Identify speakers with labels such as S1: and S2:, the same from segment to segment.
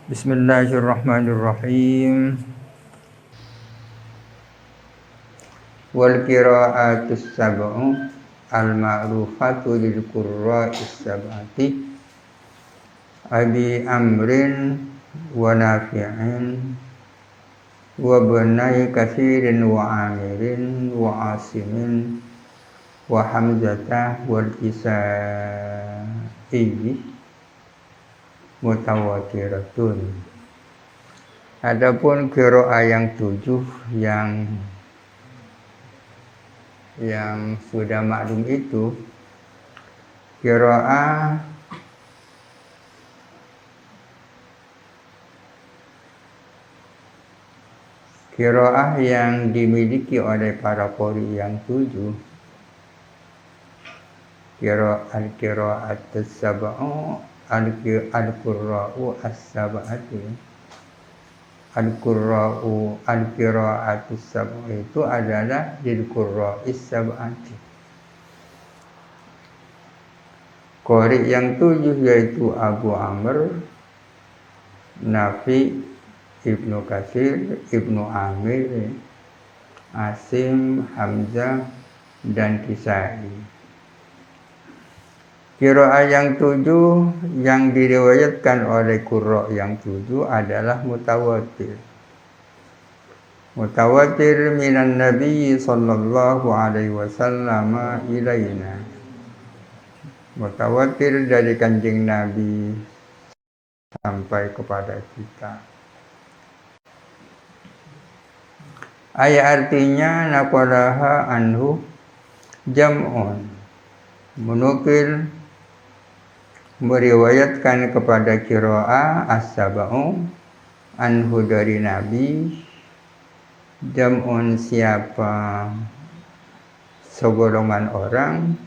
S1: Bismillahirrahmanirrahim. Wal qira'atus sab'u al-ma'rufatu lil qurra'is sab'ati Abi Amrin wa Nafi'in wa Bunai Katsirin wa Amirin wa Asimin wa Hamzata wal Kisai mutawatiratun. Adapun qiraah yang 7 yang sudah maklum itu qiraah yang dimiliki oleh para qori yang 7, al-qira'atus sab'u al-qurra'u as-sab'atu. Al-qira'atus sab'u itu adalah lil qurra'is sab'ati. Qori yang 7 yaitu Abu Amr, Nafi, Ibnu Katsir, Ibnu Amir, Asim, Hamzah, dan Kisai. Qiraah yang 7 yang diriwayatkan oleh qurra yang 7 adalah mutawatir. Mutawatir minan Nabi sallallahu alaihi wasallam ilaina. Mutawatir dari Kanjeng Nabi sampai kepada kita. Artinya naqalaha anhu jam'un, menukil meriwayatkan kepada qiraah as-sab'u anhu dari Nabi, jam'un siapa segolongan orang,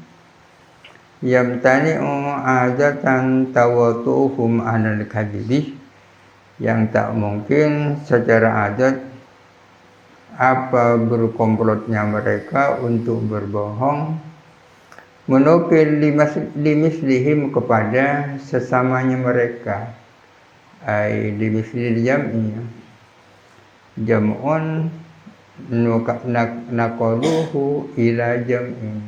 S1: yamtani'u adatan tawatuhum anal kadhibi, yang tak mungkin secara adat apa berkomplotnya mereka untuk berbohong, menukil limislihim kepada sesamanya mereka, limislil jam'i, jam'un naqaluhu ila jam'i.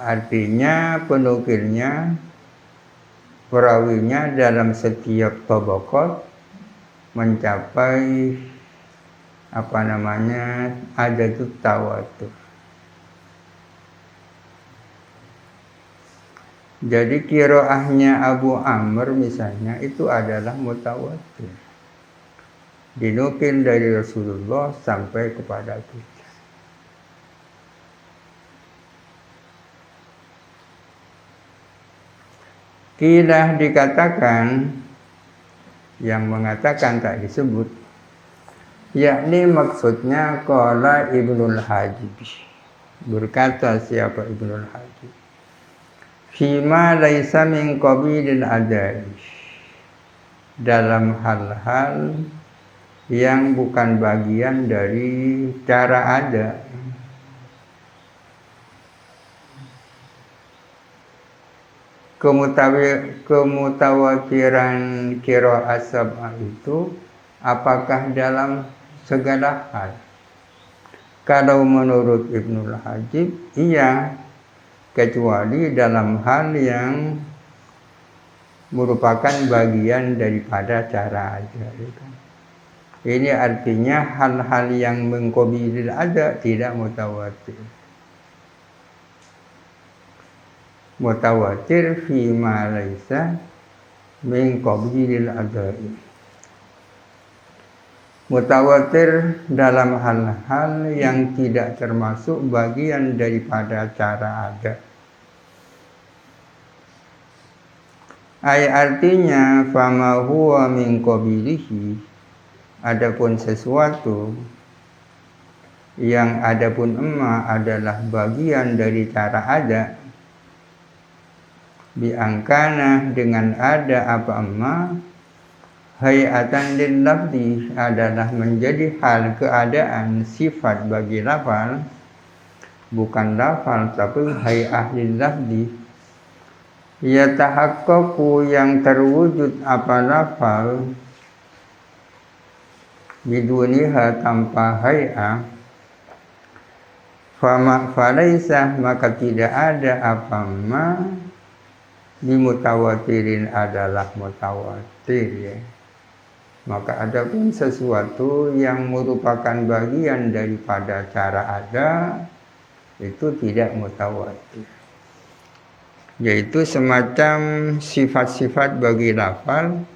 S1: Artinya penukilnya, perawinya dalam setiap tabaqat mencapai adatut tawatur. Jadi qiraahnya Abu Amr misalnya itu adalah mutawatir, dinukil dari Rasulullah sampai kepada kita. Kilah dikatakan, yang mengatakan tak disebut, yakni maksudnya qala Ibnul Hajib, berkata siapa Ibnul Hajib, fima laisa min qabilil adai, dalam hal-hal yang bukan bagian dari cara ada. Kemutawatiran qiraah sab'ah itu apakah dalam segala hal? Kalau menurut Ibnul Hajib, iya, kecuali dalam hal yang merupakan bagian daripada cara aja. Ini artinya hal-hal yang mengqabilil ada tidak mutawatir. Mutawatir fima laisa min qabilil adai. Mutawatir dalam hal-hal yang tidak termasuk bagian daripada cara ada. Artinya fama huwa min qabilihi, adapun sesuatu yang adapun adalah bagian dari cara ada, biangkana dengan ada apa hayatan lil lafzi, adalah menjadi hal keadaan sifat bagi lafal, bukan lafal tapi hay'ah lil lafzi, Ya tahaqqaqu yang terwujud apa lafal biduniha tanpa hay'ah, falaisah maka tidak ada apa ma bimutawatirin adalah mutawatir ya. Maka ada pun sesuatu yang merupakan bagian daripada cara ada itu tidak mutawatir, yaitu semacam sifat-sifat bagi lafal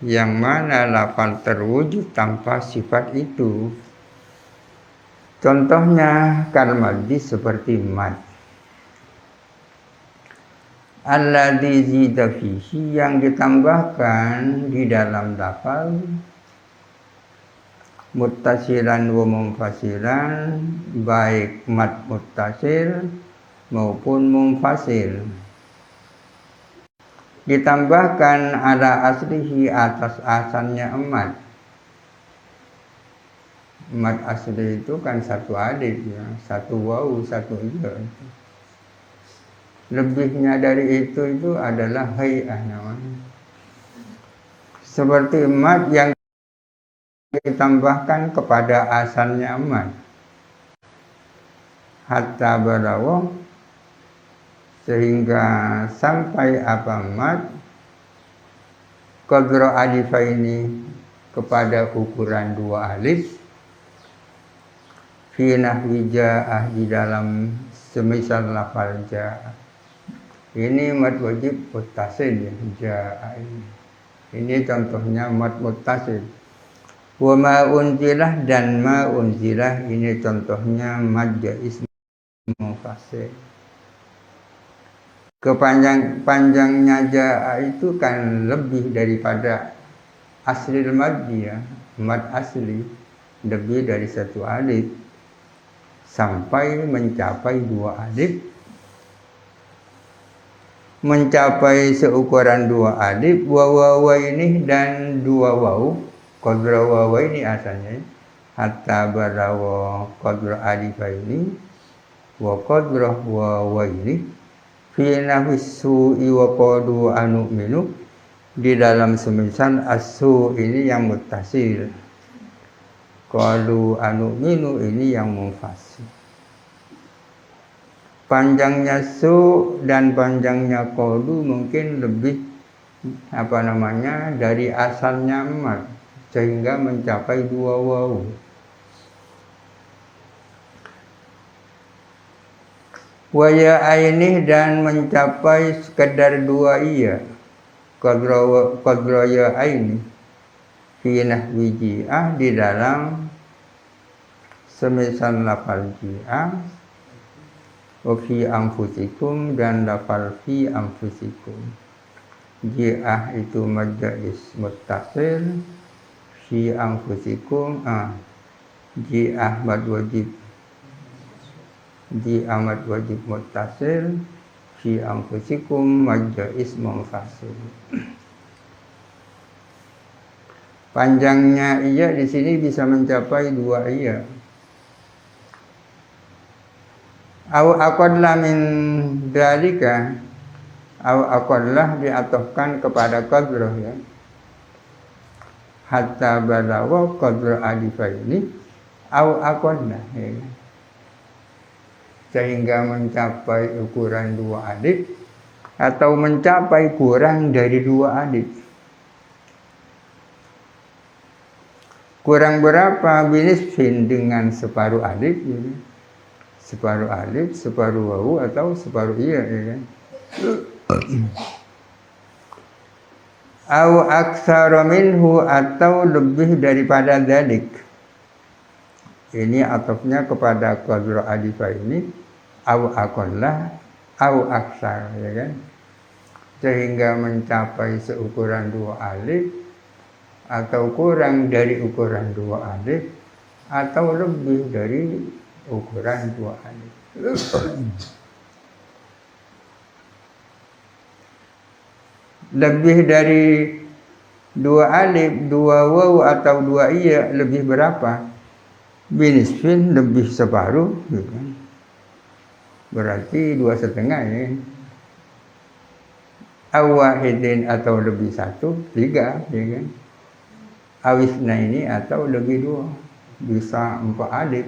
S1: yang mana lafal terwujud tanpa sifat itu. Contohnya kalmadhi seperti mad. Alladzi zida fihi yang ditambahkan di dalam lafal muttasilan wa munfasilan, baik mad muttasil maupun munfasil, ditambahkan ala aslihi atas asalnya mad. Mad asli itu kan satu alif ya, satu wawu, satu ya. Lebihnya dari itu adalah hay'ah namanya. Seperti mad yang ditambahkan kepada asalnya mad. Hatta balawa, sehingga sampai apa mad qadra alifaini kepada ukuran dua alif, fi nahwi ja'ah di dalam semisal lafal ja'ah. Ini mad wajib muttasil ya, ja'ah ini. Ini contohnya mad muttasil. Wa ma unzilah dan ma unzilah ini contohnya mad jaiz munfasil. Panjangnya ja'ah itu kan lebih daripada asli mad ya. Mad asli lebih dari satu alif sampai mencapai dua alif, mencapai seukuran dua alif, wawa ini dan dua waw, qadra wawa ini asalnya, hatta balawa qadra alifaini wa qadra wawa ini, fi nafis su'i wa qadu anu minu, di dalam semisal as-su ini yang muttasil, qalu anu minu ini yang munfasil. Panjangnya su dan panjangnya qalu mungkin lebih dari asalnya mad, sehingga mencapai dua waw. Wa ya ainih dan mencapai sekedar dua iya, qadra ya ainih fi nahwi ji'ah di dalam semisal lafal ji'ah, wa fi anfusikum dan lafal fi anfusikum. Ji'ah itu mad jaiz muttasil, fi anfusikum ji'ah mad wajib, ji'ah mad wajib muttasil, fi anfusikum mad jaiz munfasil. Panjangnya iya di sini bisa mencapai dua iya. Au aqalla min dalika, au aqallah diatofkan kepada qadrah ya. Hatta balawa qadra alifaini au aqalla ya. Sehingga mencapai ukuran dua alif atau mencapai kurang dari dua alif. Kurang berapa? Binisfin dengan separuh alif ya. Separuh alif, separuh wawu atau separuh iya ya kan. Au aktsara minhu atau lebih daripada dzalik. Ini atofnya kepada qadra alifa ini, au aqallah au aktsar ya kan. Sehingga mencapai seukuran dua alif atau kurang dari ukuran dua alif atau lebih dari ukuran dua alif. Lebih dari dua alif, dua waw atau dua iya lebih berapa? Binisfin lebih separuh gitu kan. Berarti 2,5 ya. awahidin atau lebih satu, tiga, ya kan? Awisna ini atau lebih dua, bisa 4 alif,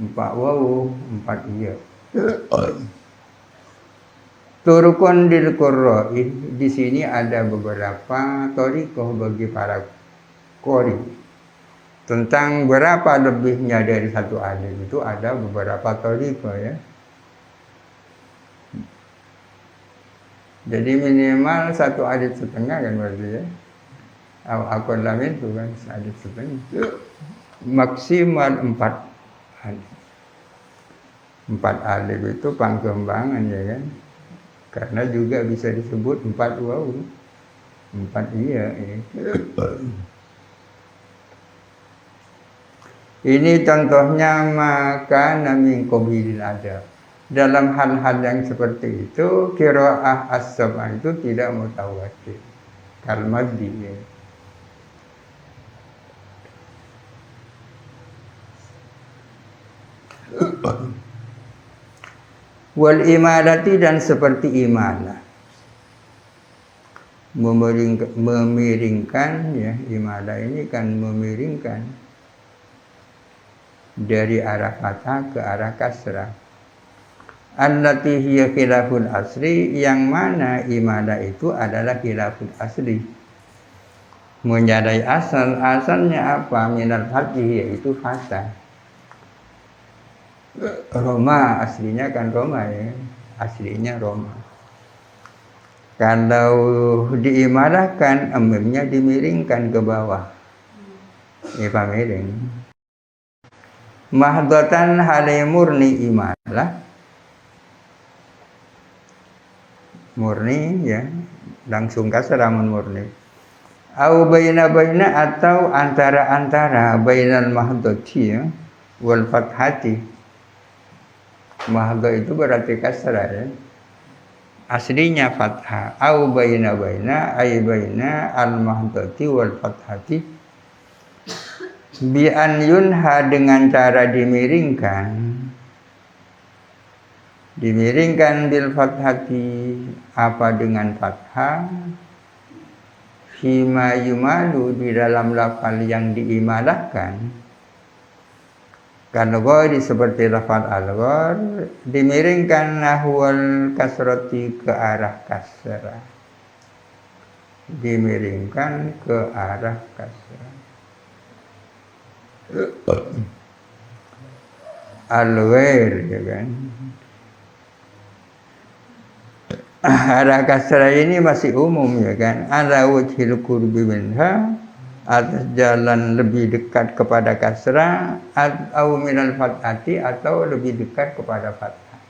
S1: 4 wawu, 4 iya. Turukun dil qurra'i, di sini ada beberapa thariqah bagi para qori. Tentang berapa lebihnya dari 1 alif itu ada beberapa thariqah ya. Jadi minimal 1 alif setengah kan berarti ya. Akun lamin itu kan 1 alif setengah. Maksimal 4 alif. 4 alif itu pangkembangan ya kan. Karena juga bisa disebut 4 wawu. 4 iya ya. Ini contohnya maka min qabilil ada. Dalam hal-hal yang seperti itu qiraah as-sab'ah itu tidak mutawatir. Kalimat dia. Wal imalati dan seperti imalah. Memiringkan ya, imalah ini kan memiringkan dari arah fathah ke arah kasrah. Allati hiya khilaful asli, yang mana imalah itu adalah khilaful asli. Menyadai asalnya apa? Minal fathih, yaitu fathah. Roma aslinya kan Roma ya, aslinya Roma. Kalau diimalahkan, amimnya dimiringkan ke bawah. Ini pamiring. Mahdatan halai murni imalah, murni ya, langsung kasrah murni. Au baina atau antara bainal mahdati ya, wal fathati. Mahdo itu berarti kasrah ya. Aslinya fathah. Au baina ay baina al mahdati wal fathati. Bi an yunha, dengan cara dimiringkan. Dimiringkan bil fathati, apa dengan fathah? Fima yumalu, di dalam lafal yang diimalahkan. Al-ghari seperti lafal al-ghar, dimiringkan nahwal kasrati, ke arah kasrah. Dimiringkan ke arah kasrah. Al-ghair ya kan. Arah kasrah ini masih umum ya kan. Ala wajhil qurbi minha, atas jalan lebih dekat kepada kasrah, atau minal fathati, atau lebih dekat kepada fathah.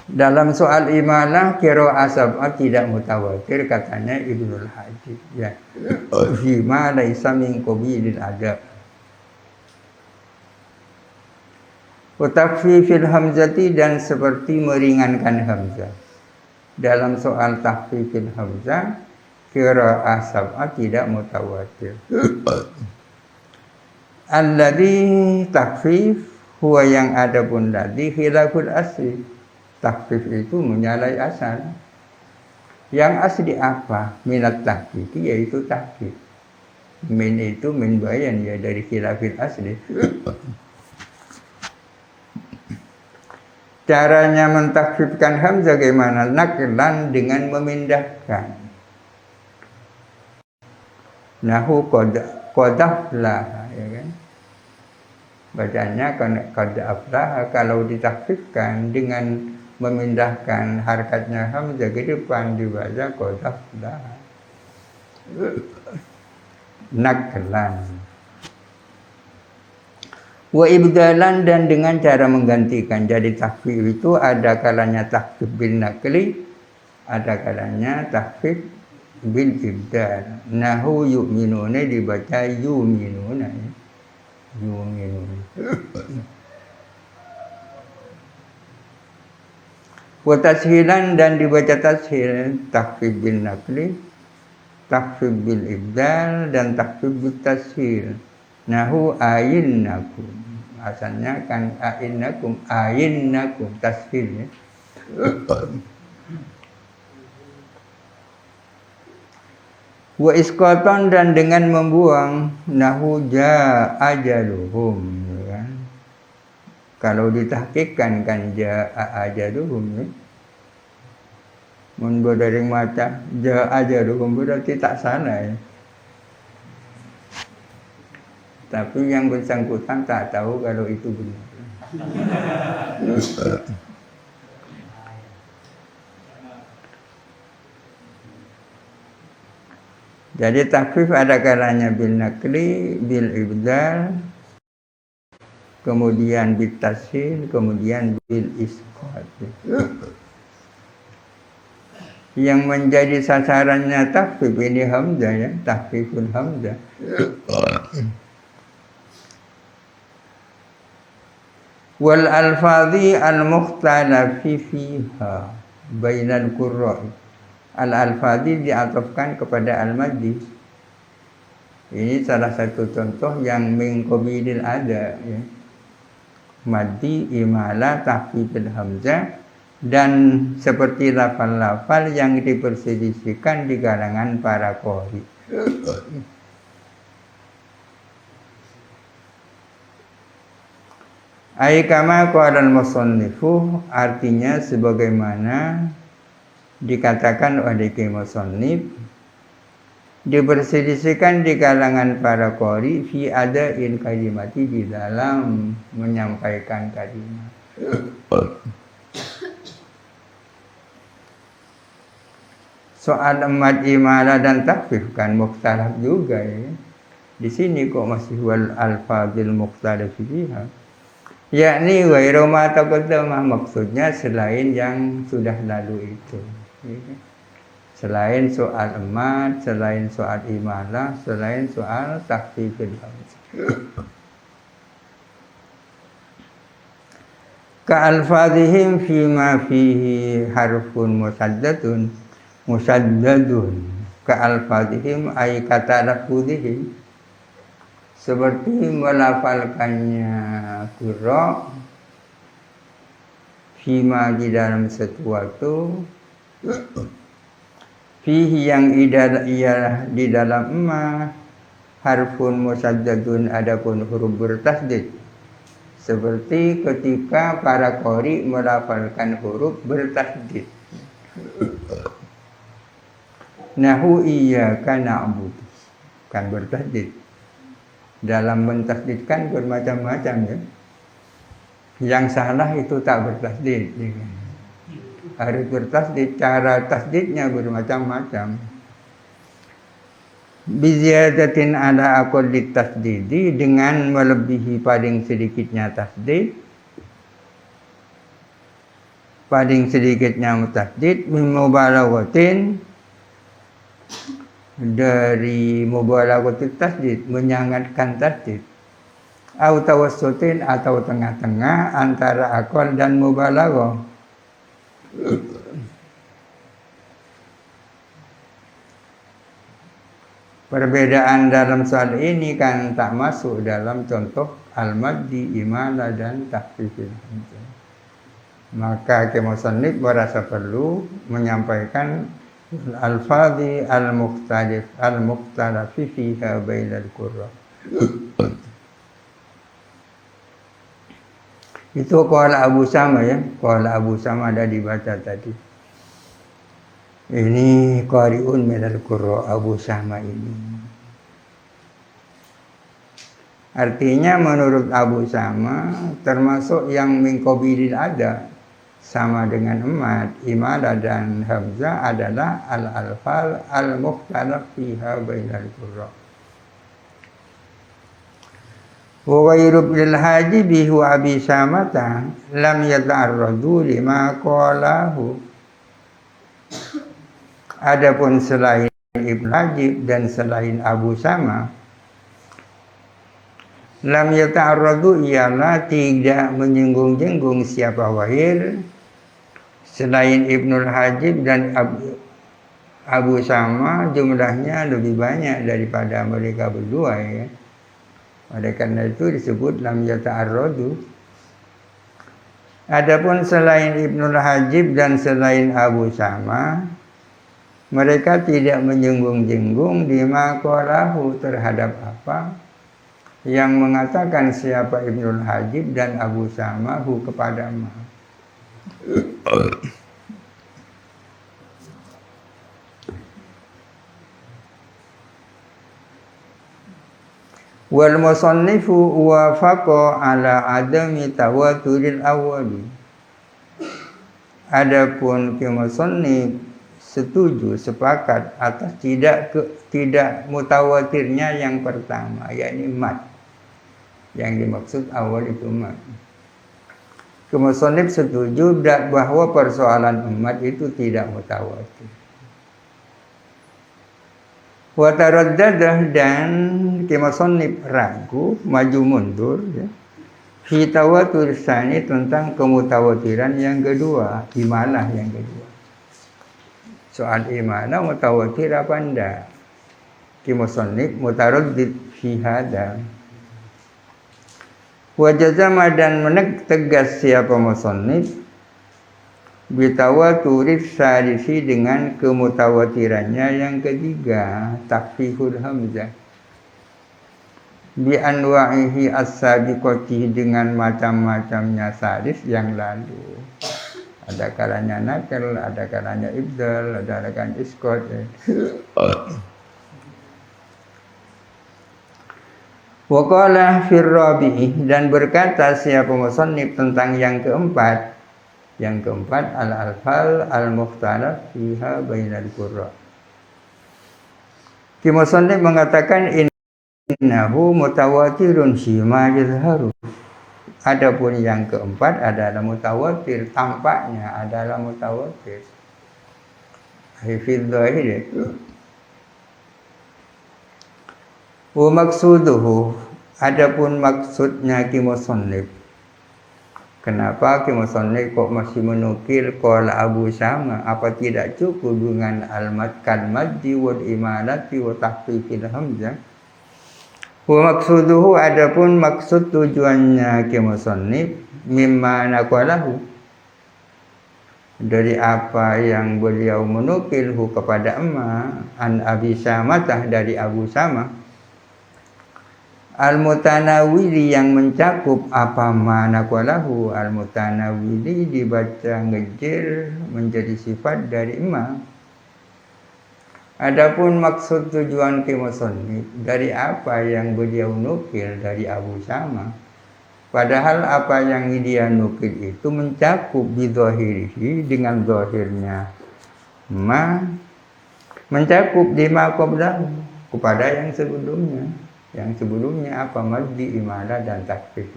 S1: Dalam soal imalah qiraah sab'ah tidak mutawatir, katanya Ibnul Hajib ya. Fima laisa min qabilil adab. Takhfifil hamzati, dan seperti meringankan hamzah. Dalam soal takhfifil hamzah, qiraah sab'ah tidak mutawatir. Alladhi takhfif huwa, yang ada pun ladhi khilaful asli. Takhfif itu menyalahi asal. Yang asli apa? Minat takhfif, yaitu takhfif. Min itu min bayan ya, dari khilafil asli. Caranya mentakfifkan hamzah bagaimana? Naklan, dengan memindahkan. Nahu qadaflah ya kan. Bacanya qadaflah, kalau ditakfifkan dengan memindahkan harkatnya hamzah ke depan, dibaca qadaflah. Naklan. Wa ibdalan, dan dengan cara menggantikan. Jadi takhfif itu ada kalanya takhfif bil nakli, ada kalanya takhfif bil ibdal. Nahu yu'minuna dibaca yu'minuna. Yu'minuna. Wa tashilan, dan dibaca tashil, takhfif bil nakli, takhfif bil ibdal, dan takhfif bil tashil. Nahu ayinnakum. asalnya kan ainnakum tasfir ya. Wa isqatan dan dengan membuang nahu ajaluhum ya kan. Kalau ditahqiqkan kan ajaluhum ya. Mun dari mata ajaluhum berarti tak salah ya. Tapi yang bersangkutan tak tahu kalau itu benar. Jadi takhfif ada kalanya bil nakli, bil ibdal, kemudian bil tashin, kemudian bil isqat. Yang menjadi sasarannya takhfif ini hamzah ya, takhfiful hamzah. Wal alfadhi al mukhtalafi fiha bainal qurra. Al-alfadhi diatofkan kepada al-maddi. Ini salah satu contoh yang min qabilil ada ya. Maddi, imala, takhfifil hamzah dan seperti lafal-lafal yang diperselisihkan di kalangan para qari. Ai kama qala al-musannifu, artinya sebagaimana dikatakan oleh musannif, diperselisihkan di kalangan para qari fi ada'il kalimati, di dalam menyampaikan kalimat. Soal mad imala dan takhfif kan mukhtalaf juga ya. Di sini kok masih wal alfadil mukhtalaf fiha. Yakni ghairu ma taqaddama, maksudnya selain yang sudah lalu itu. Selain soal emat, selain soal imalah, selain soal takhfifil hamzah. Ka alfadhihim fima fihi harfun musaddadun ka alfadhihim ay kata lafudhihim, seperti melafalkannya qurra fima di dalam sesuatu fihi yang ia di dalam emas harfun musaddadun, adapun huruf bertasdid, seperti ketika para qari melafalkan huruf bertasdid. Nahu iyyaka na'budu kan bertasdid. Dalam mentasdidkan bermacam-macam ya. Yang salah itu tak bertasdid ya. Harus bertasdid, cara tasdidnya bermacam-macam. Biziyadatin ala aqallit tasdidi, dengan melebihi paling sedikitnya tasdid, paling sedikitnya tasdid, min mubalaghatin, dari mubalaghatit tasdid, menyangatkan tasdid, au tawassutin, atau tengah-tengah antara aqal dan mubalaghah. Perbedaan dalam soal ini kan tak masuk dalam contoh al-maddi, imala dan takhfifil hamzah. Maka musannif merasa perlu menyampaikan al-fadhi al-mukhtalafi fiha bainal qurra. Itu qala Abu Sama ya, qala Abu Sama ada dibaca tadi. Ini qari'un minal qurra, Abu Sama ini. Artinya menurut Abu Sama termasuk yang min qabilil ada, sama dengan emat, imala dan hamzah adalah al-alfal al-mukhtalaf fiha bainal qurra. Wa ghairu bil hajibi wa abi samata lam yata'arradu lima qalahu. Adapun selain Ibnu Hajib dan selain Abu Sama, lam yata'arradu ialah tidak menyinggung-jinggung siapa wahir selain Ibnu Hajib dan Abu Sama, jumlahnya lebih banyak daripada mereka berdua ya. Oleh karena itu disebut lam yata'arradu. Adapun selain Ibnul Hajib dan selain Abu Sama, mereka tidak menyinggung-jinggung di maqalahu terhadap apa yang mengatakan siapa Ibnul Hajib dan Abu Sama hu kepada ma. Wal musannifu wafaqa ala adami tawaturil awwali. Adapun musannif setuju sepakat atas tidak mutawatirnya yang pertama, yakni mat. Yang dimaksud awal itu mat. Musannif setuju bahwa persoalan umat itu tidak mutawatir. Wa taraddadah, dan musannif ragu, maju mundur ya. Fi tawatur tsani, tentang kemutawatiran yang kedua, imalah yang kedua. Soal imalah mutawatir apa enggak? Musannif mutaraddid fi hada. Wa jazama, dan tegas siapa musannif bitawaturif salisi, dengan kemutawatirannya yang ketiga, takfihul hamzah bi anwa'ihi as-sabiqati, dengan macam-macamnya salis yang lalu. Ada kalanya nakal, ada kalanya ibdal, ada kalanya iskot. Wa qala fir rabi'i, dan berkata siapa musannif tentang yang keempat. Yang keempat, al-alfal al-mukhtalaf fiha bainal qurra. Musannif mengatakan innahu mutawatirun fima yadhharu. Adapun yang keempat adalah mutawatir, tampaknya adalah mutawatir. Hifidz dzahir. Wa maksuduhu, adapun maksudnya musannif. Kenapa musannif kok masih menukil qala Abu Sama? Apa tidak cukup dengan al-mad kal-maddi wal imalati wa tahqiqil hamzah? Wa maksuduhu, adapun maksud tujuannya musannif mimma naqalahu, dari apa yang beliau menukilhu kepada an Abi Samatah, dari Abu Sama, al-mutanawili, yang mencakup apa manaqalahu. Al-mutanawili dibaca ngejir menjadi sifat dari ma. Adapun maksud tujuan musannif dari apa yang beliau nukil dari Abu Sama, padahal apa yang dia nukil itu mencakup bidhahirihi, dengan zahirnya ma, mencakup di ma qablahu, kepada yang sebelumnya. Yang sebelumnya apa? Maddi, imalah, dan takfir.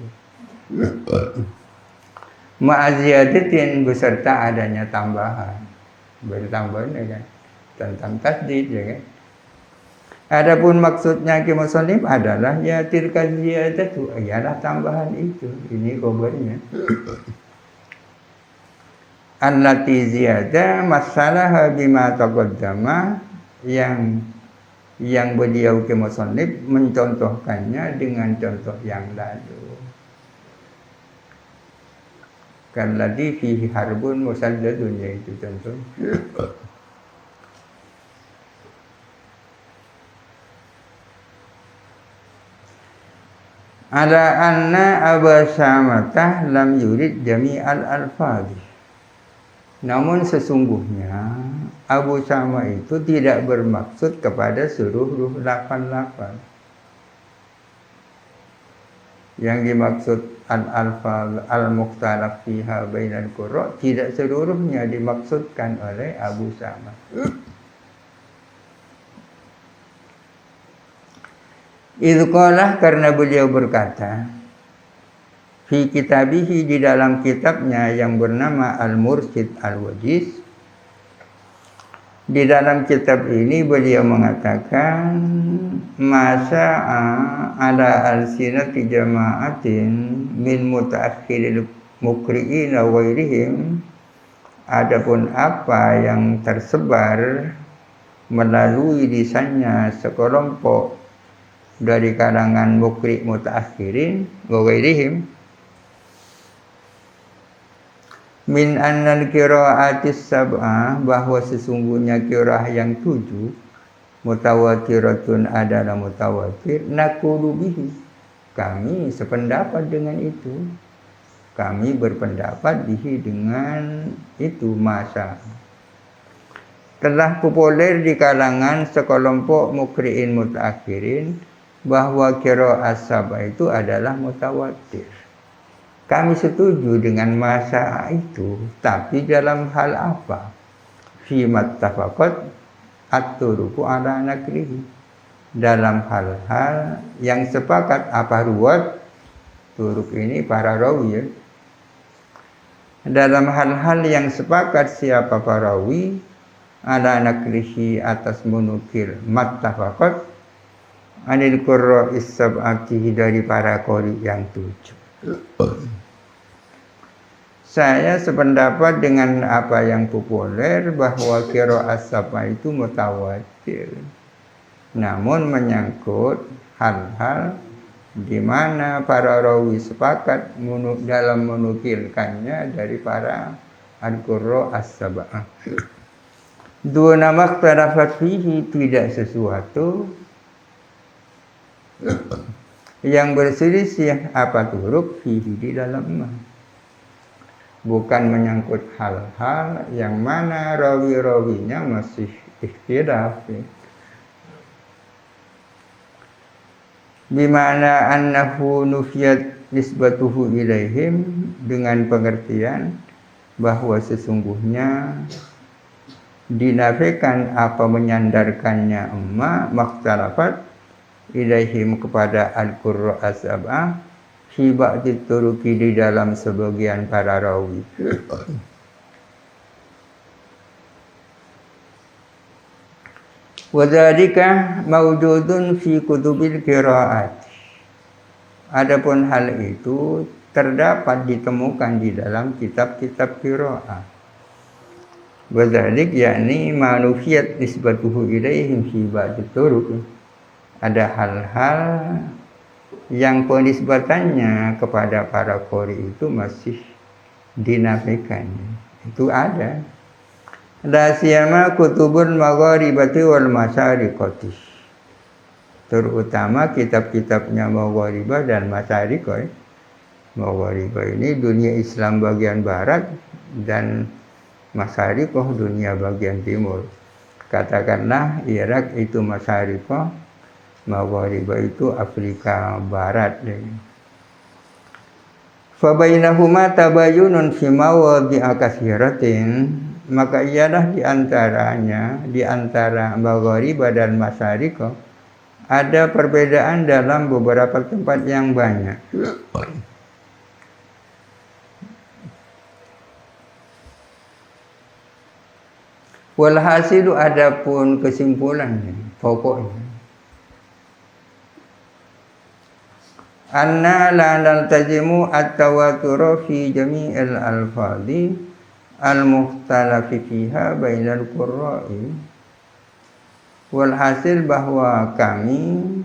S1: Ma'aziyadatin, beserta adanya tambahan. Bertambahan ya kan, tentang tasdid ya kan. Adapun maksudnya musannif adalah ya tilka ziyadatu, ialah tambahan itu. Ini khabarnya. Allati ziyadah masalah bima taqaddama, yang beliau musannif mencontohkannya dengan contoh yang lalu. Kalladhi fihi harbun musaddadun, yaitu contoh. Ala anna Aba Samatah lam yurid jami'al alfadhi. Namun sesungguhnya Abu Sama itu tidak bermaksud kepada seluruh lafal-lafal. Yang dimaksud al-alfal al-mukhtalaf fiha bainal qurra, tidak seluruhnya dimaksudkan oleh Abu Sama. Idqalah, karena beliau berkata fi kitabihi, di dalam kitabnya yang bernama Al-Mursyid Al-Wajiz. Di dalam kitab ini beliau mengatakan masa'a ala al-sinati jama'atin min mutaakhiril mukri'in wa ghairihim. Adapun apa yang tersebar melalui lisannya sekelompok dari kalangan mukri mutaakhirin wa ghairihim min annal qiraatis sab'ah, bahwa sesungguhnya qiraah yang 7 mutawatiratun adalah mutawatir, naqulu bihi, kami sependapat dengan itu, kami berpendapat bihi dengan itu. Masa telah populer di kalangan sekelompok mukri'in mutaakhirin bahwa qiraah sab'ah itu adalah mutawatir. Kami setuju dengan masa itu, tapi dalam hal apa? Fi mattafaqat at-turuqu ala nakrihi, dalam hal-hal yang sepakat apa ruwat turuk ini para rawi ya. Dalam hal-hal yang sepakat siapa para rawi ala nakrihi, atas menukil mattafaqat anil qurra'is sab'ati, dari para qori yang 7. Saya sependapat dengan apa yang populer bahwa qiraah sab'ah itu mutawatir, namun menyangkut hal-hal di mana para rawi sepakat dalam menukilkannya dari para al-qurra as-sab'ah. Dua nama ikhtalafa fihi, tidak sesuatu yang berselisih apa turuk fihi, di dalamnya. Bukan menyangkut hal-hal yang mana rawi-rawinya masih ikhtilaf. Bimana annahu nufiyat nisbatuhu ilaihim, dengan pengertian bahwa sesungguhnya dinafikan apa menyandarkannya maktalafat ilaihim kepada al-qurra as-sab'ah fi ba'di turuki, di dalam sebagian para rawi. Wa dzalika mawjudun fi kutubil qiraat. Adapun hal itu terdapat ditemukan di dalam kitab-kitab qiraat. Wa dzalik yakni manufiyat nisbatuhu ilaihim fi ba'di turuq. Ada hal-hal yang penisbatannya kepada para qori itu masih dinafikan. Itu ada. La siyama kutubul magharibati wal masyariqati, terutama kitab-kitabnya magharibah dan masyariqah. Magharibah ini dunia Islam bagian barat dan masyariqah dunia bagian timur. Katakanlah Irak itu masyariqah, magharibah itu Afrika Barat. Fa bainahuma tabayunun fi mawadhi'a katsiratin, maka ialah di antara magharibah dan masyariqah ada perbedaan dalam beberapa tempat yang banyak. Walhasilu, adapun kesimpulannya, pokoknya anna la naltazimu at-tawatur fi jami'il alfadhi al-mukhtalafi fiha bainal qurra'i. Walhasil bahwa kami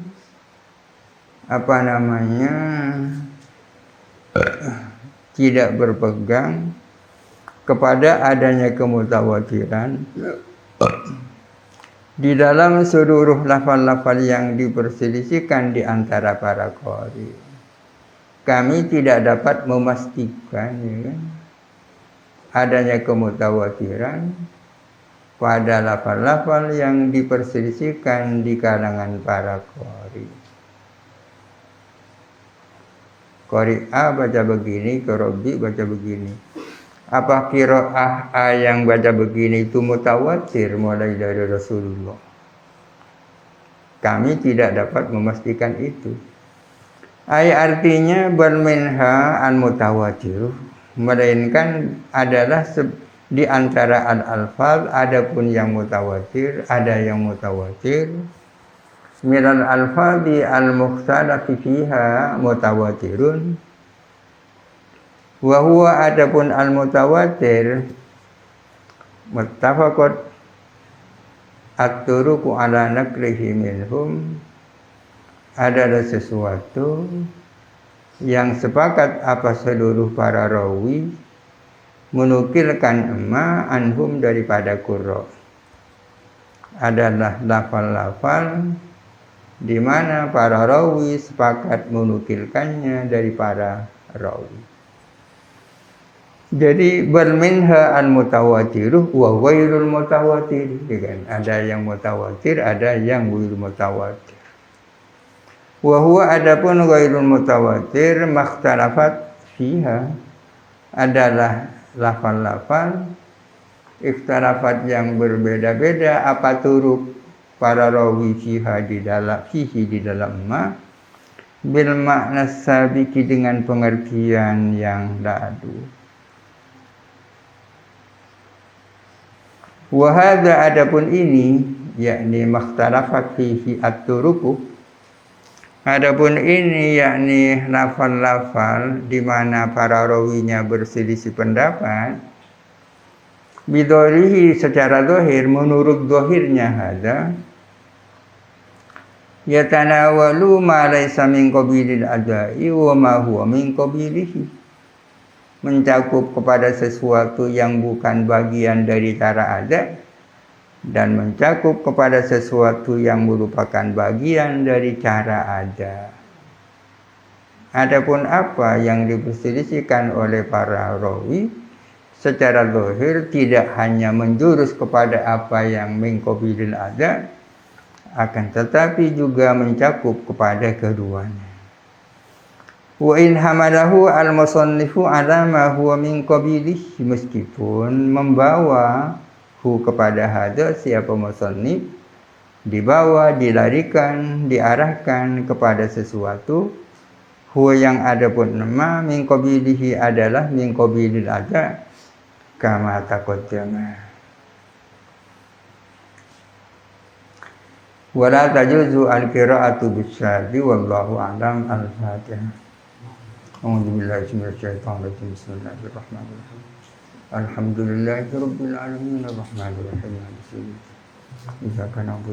S1: tidak berpegang kepada adanya kemutawatiran di dalam seluruh lafal-lafal yang diperselisihkan di antara para qari. Kami tidak dapat memastikan adanya kemutawatiran pada lafal-lafal yang diperselisihkan di kalangan para qari. Qari A baca begini, qari B baca begini. Apa qiraah A yang baca begini itu mutawatir mulai dari Rasulullah? Kami tidak dapat memastikan itu. Artinya bal minha an mutawatir, melainkan adalah di antara al-alfaz adapun yang mutawatir, ada yang mutawatir. Minal alfadhi al-mukhtalafi fiha mutawatirun. Wa huwa adapun al-mutawatir muttafaqat at-turuqu ala nakrihi minhum adalah sesuatu yang sepakat apa seluruh para rawi menukilkan anhum daripada qurra. Adalah lafal-lafal di mana para rawi sepakat menukilkannya dari para rawi. Jadi berminha al-mutawatiruh wa ghairul mutawatir, kan? Ada yang mutawatir, ada yang ghairul mutawatir. Wa huwa adapun ghairul mutawatir makhtalafat fiha adalah lafal-lafal ikhtilafat yang berbeda-beda apa turuk para rawi fiha di dalam ma bil makna sabiki dengan pengertian yang dahulu. Wa hadza adapun ini yakni makhtalafat fihi at-turuku, adapun ini yakni lafal-lafal di mana para rawinya berselisih pendapat bidhorihi secara zahir, menurut zahirnya hadza yatanawalu ma laysa min qabilil adai wa ma huwa min qabilihi, mencakup kepada sesuatu yang bukan bagian dari cara ada dan mencakup kepada sesuatu yang merupakan bagian dari cara ada. Adapun apa yang diperselisihkan oleh para rawi secara zahir tidak hanya menjurus kepada apa yang min qabilil ada, akan tetapi juga mencakup kepada keduanya. Wa in hamalahu al-musannifu ala ma huwa min qabilihi, meskipun membawa kepada hadza siapa musannif dibawa, dilarikan, diarahkan kepada sesuatu huwa yang ada pun nama min qabilihi adalah min qabilil ada kama taqaddama. Wala tajuzu al-qira'atu bisyadhi wallahu a'lam. Al-Fatihah. A'udzu billahi minasyaitonir rajim. Bismillahirrahmanirrahim. Alhamdulillahirabbil alamin arrahmanirrahim. Iyyaka na'budu